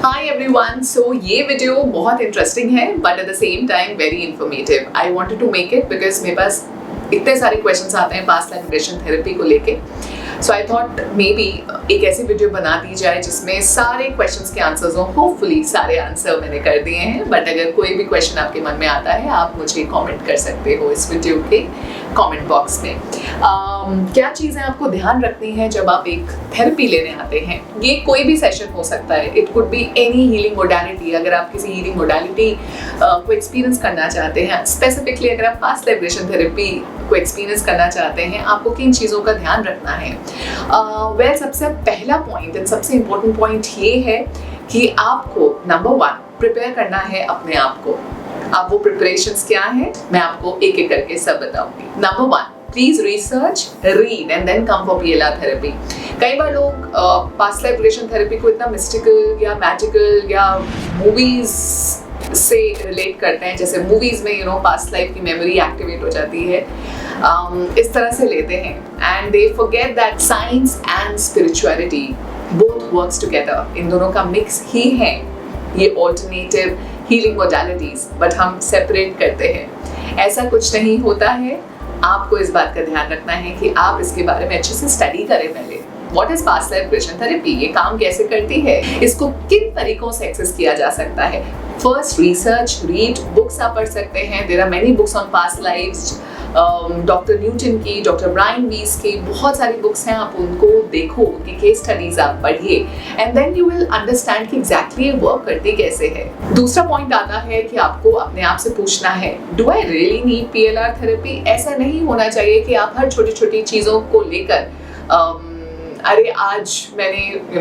Hi everyone, सो ये video बहुत interesting है but at the same time very informative. I wanted to make it because मेरे पास इतने सारे क्वेश्चंस आते हैं पास्ट लाइफ रिग्रेशन थेरेपी को लेके। सो आई थॉट मे बी एक ऐसी वीडियो बना दी जाए जिसमें सारे क्वेश्चंस के आंसर्स हों। होपफुली सारे आंसर मैंने कर दिए हैं, बट अगर कोई भी क्वेश्चन आपके मन में आता है आप मुझे कमेंट कर सकते हो इस वीडियो के कमेंट बॉक्स में। क्या चीज़ें आपको ध्यान रखनी है जब आप एक थेरेपी लेने आते हैं। ये कोई भी सेशन हो सकता है, it could be any healing modality. अगर आप किसी हीलिंग मोडालिटी को एक्सपीरियंस करना चाहते हैं, स्पेसिफिकली अगर आप पास्ट लाइफ रिग्रेशन थेरेपी को एक्सपीरियंस करना चाहते हैं, आपको किन चीज़ों का ध्यान रखना है। वेल, सबसे पहला पॉइंट एंड सबसे इम्पोर्टेंट पॉइंट ये है कि आपको नंबर 1 प्रिपेयर करना है अपने आप को। अब वो प्रिपरेशंस क्या है मैं आपको एक एक करके सब बताऊंगी। Number 1, please research, read and then come for PLR therapy. कई बार लोग पास्ट लाइफ रिग्रेशन थेरेपी को इतना मिस्टिकल या मैजिकल या मूवीज से रिलेट करते हैं, जैसे मूवीज में पास्ट लाइफ की मेमोरी एक्टिवेट हो जाती है, इस तरह से लेते हैं and they forget that science and spirituality both works together. इन दोनों का मिक्स ही है ये ऑल्टरनेटिव हीलिंग मोडालिटीज, बट हम सेपरेट करते हैं। ऐसा कुछ नहीं होता है। आपको इस बात का ध्यान रखना है कि आप इसके बारे में अच्छे से स्टडी करें पहले। What is past life regression therapy? ये काम कैसे करती है, इसको किन तरीकों से एक्सेस किया जा सकता है। फर्स्ट, रिसर्च, रीड, बुक्स आप पढ़ सकते हैं। There are many books on past lives. Doctor Newton की, डॉक्टर ब्रायन वीस की बहुत सारी बुक्स हैं, आप उनको देखो, उनकी केस स्टडीज आप पढ़िए and then you will understand कि एग्जैक्टली ये वर्क करती कैसे है। दूसरा पॉइंट आता है कि आपको अपने आप से पूछना है, do I really need PLR therapy. ऐसा नहीं होना चाहिए कि आप हर छोटी छोटी चीज़ों को लेकर अरे आज मैंने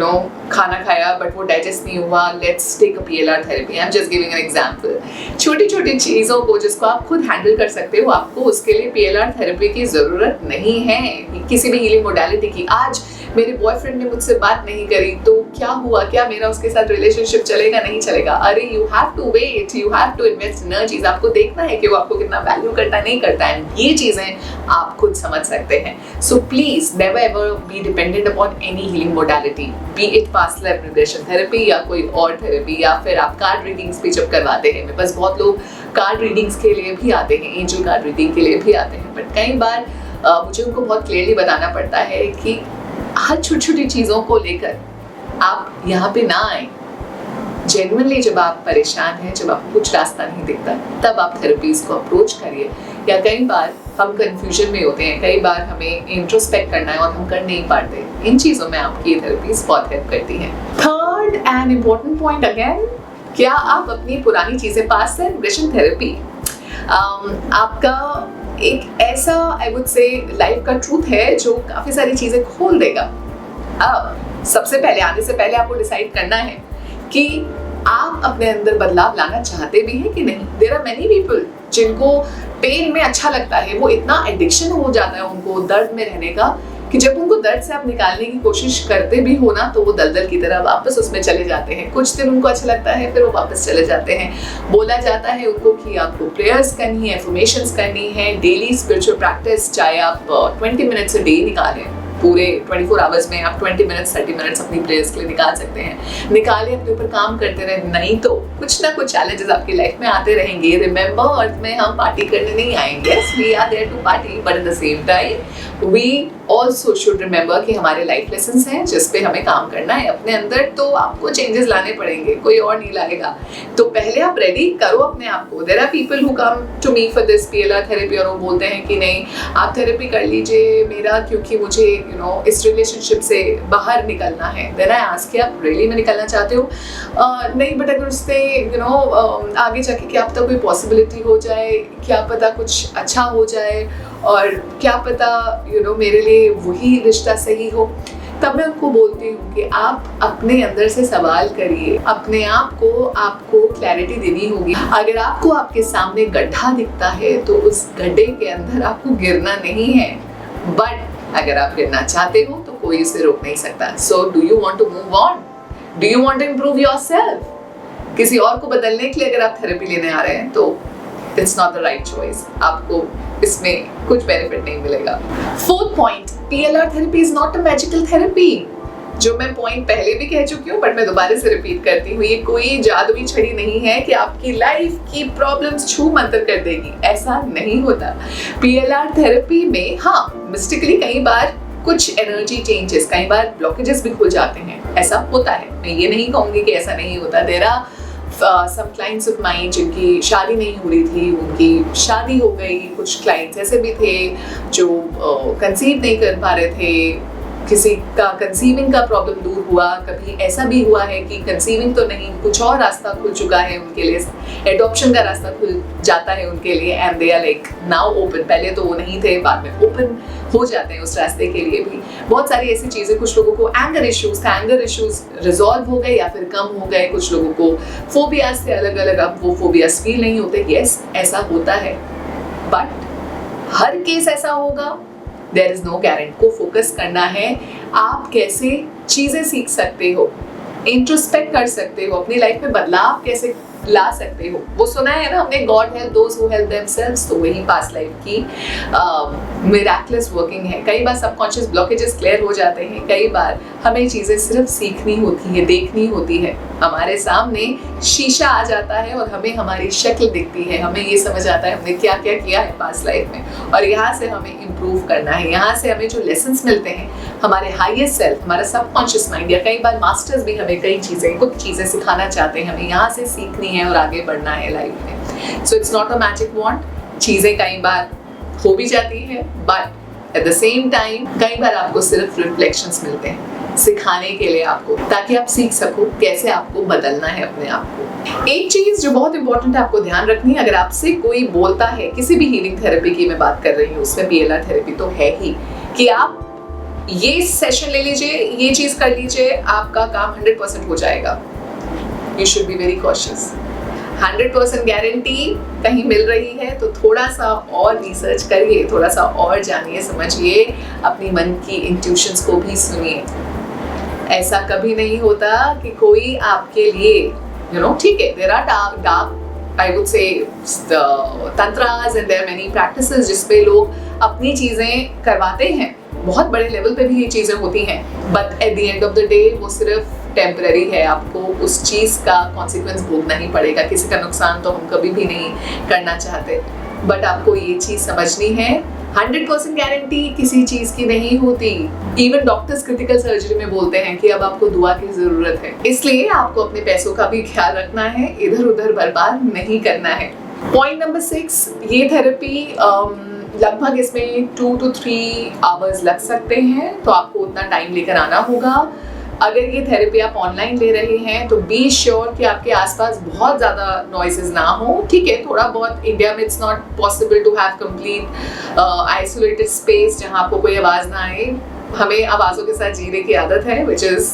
खाना खाया बट वो डाइजेस्ट नहीं हुआ, let's take a PLR therapy. I am just giving an example. छोटी छोटी चीज़ों को जिसको आप खुद हैंडल कर सकते हो, आपको उसके लिए PLR थेरेपी की ज़रूरत नहीं है। किसी भी हीलिंग मोडालिटी की। आज मेरे बॉयफ्रेंड ने मुझसे बात नहीं करी तो क्या हुआ, क्या मेरा उसके साथ रिलेशनशिप चलेगा नहीं चलेगा। अरे you have to wait, you have to invest energies. आपको देखना है कि वो आपको कितना वैल्यू करता है, नहीं करता है। ये चीज़ें आप खुद समझ सकते हैं। So please never ever be dependent upon any healing modality, B it past life regression therapy या कोई और थेरेपी, या फिर आप कार्ड रीडिंग्स भी जब करवाते हैं। मेरे पास बहुत लोग कार्ड रीडिंग्स के लिए भी आते हैं, एंजल कार्ड रीडिंग के लिए भी आते हैं, बट कई बार मुझे उनको बहुत क्लियरली बताना पड़ता है कि हर छोटी छोटी चीज़ों को लेकर आप यहाँ पे ना आए। जेन्युइनली जब आप परेशान हैं, जब आपको कुछ रास्ता नहीं दिखता, तब आप थेरेपीज को अप्रोच करिए। या कई बार हम कंफ्यूजन में होते हैं, कई बार हमें इंट्रोस्पेक्ट करना है और हम कर नहीं पाते। इन चीज़ों में आपकी थेरेपीज बहुत हेल्प करती हैं। Third and important point again, क्या आप अपनी पुरानी चीज़ें, पास्ट लाइफ रिग्रेशन थेरेपी आपका एक ऐसा आई वुड से लाइफ का ट्रूथ है जो काफ़ी सारी चीज़ें खोल देगा। अब सबसे पहले, आने से पहले आपको डिसाइड करना है कि आप अपने अंदर बदलाव लाना चाहते भी हैं कि नहीं। देयर आर मेनी पीपल जिनको पेन में अच्छा लगता है, वो इतना एडिक्शन हो जाता है उनको दर्द में रहने का कि जब उनको दर्द से आप निकालने की कोशिश करते भी हो ना, तो वो दलदल की तरह वापस उसमें चले जाते हैं। कुछ दिन उनको अच्छा लगता है, फिर वो वापस चले जाते हैं। बोला जाता है उनको कि आपको प्रेयर्स करनी है, एफर्मेशंस करनी है, डेली स्पिरिचुअल प्रैक्टिस, चाहे आप 20 मिनट्स अ डे निकालें, पूरे 24 आवर्स में आप 20 मिनट्स 30 मिनट्स अपनी प्रेयर्स के लिए निकाल सकते हैं। निकालें, अपने ऊपर काम करते रहें, नहीं तो कुछ ना कुछ चैलेंजेस आपकी लाइफ में आते रहेंगे। रिमेंबर, अर्थ में हम पार्टी करने नहीं आएंगे, we are there to party, but at the same time we also should remember कि हमारे लाइफ लेसन्स हैं जिस पे हमें काम करना है अपने अंदर। तो आपको चेंजेस लाने पड़ेंगे, कोई और नहीं लाएगा। तो पहले आप रेडी करो अपने आप को। There are people who come to me for this PLR therapy और वो बोलते हैं कि नहीं आप थेरेपी कर लीजिए मेरा, क्योंकि मुझे इस रिलेशनशिप से बाहर निकलना है। देन आई आस्क, आप रियली में निकलना चाहते हो? नहीं, बट अगर उससे आगे जाके क्या पता कोई पॉसिबिलिटी हो जाए, क्या पता कुछ अच्छा हो जाए, और क्या पता मेरे लिए वही रिश्ता सही हो। तब मैं उनको बोलती हूँ कि आप अपने अंदर से सवाल करिए, अपने आप को आपको क्लैरिटी देनी होगी। अगर आपको आपके सामने गड्ढा दिखता है तो उस गड्ढे के अंदर आपको गिरना नहीं है, बट अगर आप गिरना चाहते हो तो कोई उसे रोक नहीं सकता। So do you want to move on? Do you want to improve yourself? किसी और को बदलने के लिए अगर आप थेरेपी लेने आ रहे हैं तो it's not the right choice, आपको इसमें कुछ बेनिफिट नहीं मिलेगा। Fourth point, PLR therapy is not a magical therapy. जो मैं पॉइंट पहले भी कह चुकी हूँ बट मैं दोबारा से रिपीट करती हूँ, ये कोई जादुई छड़ी नहीं है कि आपकी लाइफ की प्रॉब्लम्स छू मंतर कर देगी, ऐसा नहीं होता। PLR थेरेपी में हाँ मिस्टिकली कई बार कुछ एनर्जी चेंजेस, कई बार ब्लॉकेजेस भी खुल जाते हैं, ऐसा होता है, मैं ये नहीं कहूँगी कि ऐसा नहीं होता। There are some clients of mine जिनकी शादी नहीं हो रही थी, उनकी शादी हो गई। कुछ क्लाइंट्स ऐसे भी थे जो कंसीव नहीं कर पा रहे थे, किसी का कंसीविंग का प्रॉब्लम दूर हुआ। कभी ऐसा भी हुआ है कि कंसीविंग तो नहीं, कुछ और रास्ता खुल चुका है उनके लिए, एडॉप्शन का रास्ता खुल जाता है उनके लिए, and they are like now open. पहले तो वो नहीं थे, बाद में ओपन हो जाते हैं उस रास्ते के लिए भी। बहुत सारी ऐसी चीज़ें, कुछ लोगों को एंगर इश्यूज थे, एंगर इश्यूज रिजॉल्व हो गए या फिर कम हो गए। कुछ लोगों को फोबियाज थे अलग अलग, अब वो फोबियाज फील नहीं होते। यस, ऐसा होता है, बट हर केस ऐसा होगा देयर इज नो गारंटी। को फोकस करना है आप कैसे चीजें सीख सकते हो, इंट्रोस्पेक्ट कर सकते हो, अपनी लाइफ में बदलाव कैसे ला सकते हो। वो सुना है ना हमने, God help those who help themselves, तो वही पास्ट लाइफ की मिरेकलस वर्किंग है। कई बार सबकॉन्शियस ब्लॉकेजेस क्लियर हो जाते हैं, कई बार हमें चीजें सिर्फ सीखनी होती है, देखनी होती है। हमारे सामने शीशा आ जाता है और हमें हमारी शक्ल दिखती है, हमें ये समझ आता है हमने क्या क्या किया है पास्ट लाइफ में, और यहाँ से हमें इम्प्रूव करना है। यहाँ से हमें जो लेसन्स मिलते हैं, हमारे हाईएस्ट सेल्फ, हमारा सबकॉन्शियस माइंड या कई बार मास्टर्स भी हमें कई चीजें, कुछ चीजें सिखाना चाहते हैं, हमें यहाँ से सीखनी है और आगे बढ़ना है लाइफ में। So it's not a magic wand. चीजें कई बार हो भी जाती है, but at the same time कई बार आपको सिर्फ रिफ्लेक्शंस मिलते हैं सिखाने के लिए आपको, ताकि आप सीख सको कैसे आपको बदलना है अपने आप को। एक चीज जो बहुत इंपॉर्टेंट है आपको ध्यान रखनी है, अगर आपसे कोई बोलता है, किसी भी हीलिंग थेरेपी की मैं बात कर रही हूँ, उसमें PLR थेरेपी तो है ही, कि आप ये सेशन ले लीजिए, ये चीज कर लीजिए, आपका काम 100% हो जाएगा। You should be very cautious. 100% guarantee कहीं मिल रही है तो थोड़ा सा और रिसर्च करिए, थोड़ा सा और जानिए, समझिए, अपनी मन की इंट्यूशंस को भी सुनिए। ऐसा कभी नहीं होता कि कोई आपके लिए ठीक है, there are dark I would से tantras and there many practices जिसपे लोग अपनी चीजें करवाते हैं, बहुत बड़े लेवल पे भी ये चीजें होती हैं, but at the end of the day वो सिर्फ टेम्पररी है। आपको उस चीज का कॉन्सिक्वेंस भोगना ही पड़ेगा। किसी का नुकसान तो हम कभी भी नहीं करना चाहते, बट आपको ये चीज समझनी है, 100% गारंटी किसी चीज की नहीं होती। इवन डॉक्टर्स क्रिटिकल सर्जरी में बोलते हैं कि अब आपको दुआ की जरूरत है, इसलिए आपको अपने पैसों का भी ख्याल रखना है, इधर उधर बर्बाद नहीं करना है। पॉइंट नंबर 6, ये थेरेपी लगभग इसमें 2 to 3 आवर्स लग सकते हैं, तो आपको उतना टाइम लेकर आना होगा। अगर ये थेरेपी आप ऑनलाइन ले रहे हैं तो बी श्योर कि आपके आसपास बहुत ज़्यादा नॉइजेस ना हो। ठीक है, थोड़ा बहुत, इंडिया में it's not possible to have complete isolated space जहाँ आपको कोई आवाज़ ना आए। हमें आवाज़ों के साथ जीने की आदत है, which is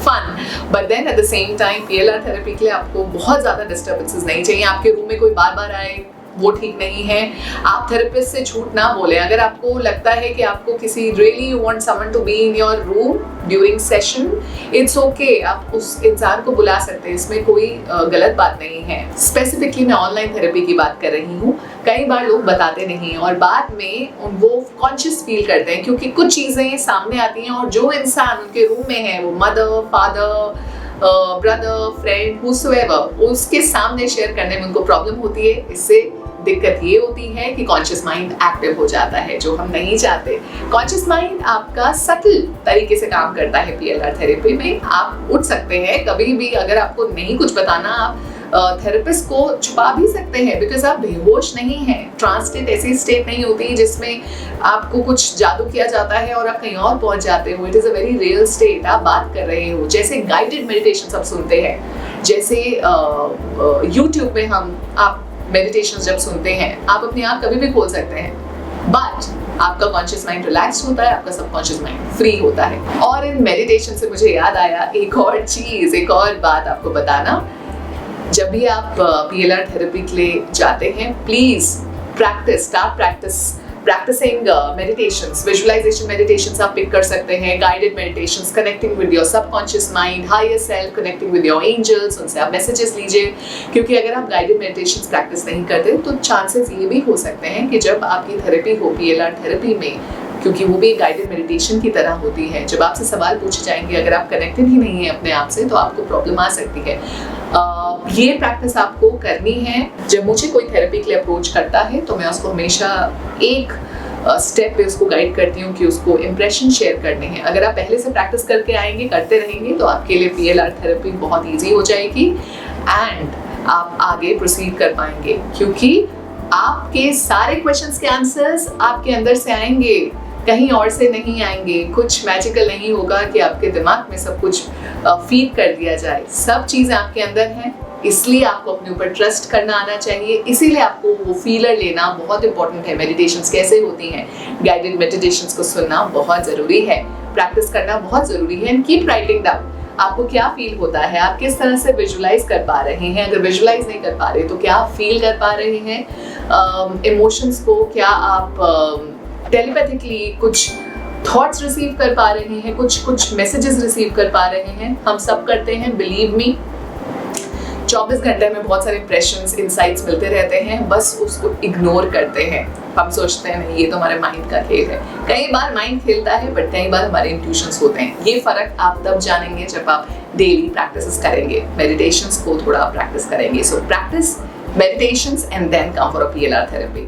fun, but then at the same time PLR therapy के लिए आपको बहुत ज़्यादा डिस्टर्बेंसेस नहीं चाहिए। आपके रूम में कोई बार बार आए, वो ठीक नहीं है। आप थेरेपिस्ट से झूठ ना बोलें। अगर आपको लगता है कि आपको किसी really you want someone to be in your room during session, it's okay, आप उस इंसान को बुला सकते हैं, इसमें कोई गलत बात नहीं है। स्पेसिफिकली मैं ऑनलाइन थेरेपी की बात कर रही हूँ। कई बार लोग बताते नहीं हैं और बाद में वो कॉन्शियस फील करते हैं, क्योंकि कुछ चीज़ें सामने आती हैं और जो इंसान उनके रूम में है, वो मदर, फादर, ब्रदर, फ्रेंड, हुसोएवर, उसके सामने शेयर करने में उनको प्रॉब्लम होती है। इससे दिक्कत ये होती है कि कॉन्शियस माइंड एक्टिव हो जाता है, जो हम नहीं चाहते। कॉन्शियस माइंड आपका सटल तरीके से काम करता है। PLR थेरेपी में आप उठ सकते हैं कभी भी, अगर आपको नहीं कुछ बताना, आप थेरेपिस्ट को छुपा भी सकते हैं, बिकॉज आप बेहोश नहीं हैं। ट्रांस स्टेट ऐसी स्टेट नहीं होती जिसमें आपको कुछ जादू किया जाता है और आप कहीं और पहुंच जाते हो। It is a very real estate. आप बात कर रहे हो, जैसे गाइडेड मेडिटेशन आप सुनते हैं, जैसे यूट्यूब में आप मेडिटेशन जब सुनते हैं, आप अपनी आँख कभी भी खोल सकते हैं, बट आपका कॉन्शियस माइंड रिलैक्स होता है, आपका सबकॉन्शियस माइंड फ्री होता है। और इन मेडिटेशन से मुझे याद आया एक और चीज़, एक और बात आपको बताना। जब भी आप PLR थेरेपी के लिए जाते हैं, please practising meditations, visualisation meditations आप पिक कर सकते हैं, guided meditations, connecting with your subconscious mind, higher self, connecting with your angels, उनसे आप मैसेजेस लीजिए। क्योंकि अगर आप गाइडेड मेडिटेशंस प्रैक्टिस नहीं करते तो चांसेस ये भी हो सकते हैं कि जब आपकी थेरेपी हो PLR थेरेपी में, क्योंकि वो भी एक गाइडेड मेडिटेशन की तरह होती है। जब आपसे सवाल पूछे जाएंगे, अगर आप कनेक्टेड ही नहीं है अपने आप से, तो आपको प्रॉब्लम आ सकती है। ये प्रैक्टिस आपको करनी है। जब मुझे कोई थेरेपी के लिए अप्रोच करता है तो मैं उसको हमेशा एक स्टेप पे उसको गाइड करती हूँ कि उसको इम्प्रेशन शेयर करने हैं। अगर आप पहले से प्रैक्टिस करके आएंगे, करते रहेंगे, तो आपके लिए PLR थेरेपी बहुत ईजी हो जाएगी एंड आप आगे प्रोसीड कर पाएंगे, क्योंकि आपके सारे क्वेश्चंस के आंसर्स आपके अंदर से आएंगे, कहीं और से नहीं आएंगे। कुछ मैजिकल नहीं होगा कि आपके दिमाग में सब कुछ फीड कर दिया जाए। सब चीज़ें आपके अंदर हैं, इसलिए आपको अपने ऊपर ट्रस्ट करना आना चाहिए। इसीलिए आपको वो फीलर लेना बहुत इंपॉर्टेंट है। मेडिटेशंस कैसे होती हैं, गाइडेड मेडिटेशंस को सुनना बहुत ज़रूरी है, प्रैक्टिस करना बहुत ज़रूरी है। एंड कीप राइटिंग डाउन, आपको क्या फील होता है, आप किस तरह से विजुलाइज कर पा रहे हैं। अगर विजुलाइज नहीं कर पा रहे तो क्या आप फील कर पा रहे हैं इमोशंस को, क्या आप टेलीपैथिकली कुछ थॉट्स रिसीव कर पा रहे हैं, कुछ मैसेजेस रिसीव कर पा रहे हैं। हम सब करते हैं, बिलीव मी। 24 घंटे में बहुत सारे इंप्रेशंस, इनसाइट्स मिलते रहते हैं, बस उसको इग्नोर करते हैं। हम सोचते हैं नहीं, ये तो हमारे माइंड का खेल है। कई बार माइंड खेलता है, बट कई बार हमारे इंट्यूशंस होते हैं। ये फर्क आप तब जानेंगे जब आप डेली प्रैक्टिस करेंगे, मेडिटेशंस को थोड़ा प्रैक्टिस करेंगे। So practice meditations and then come for a PLR therapy.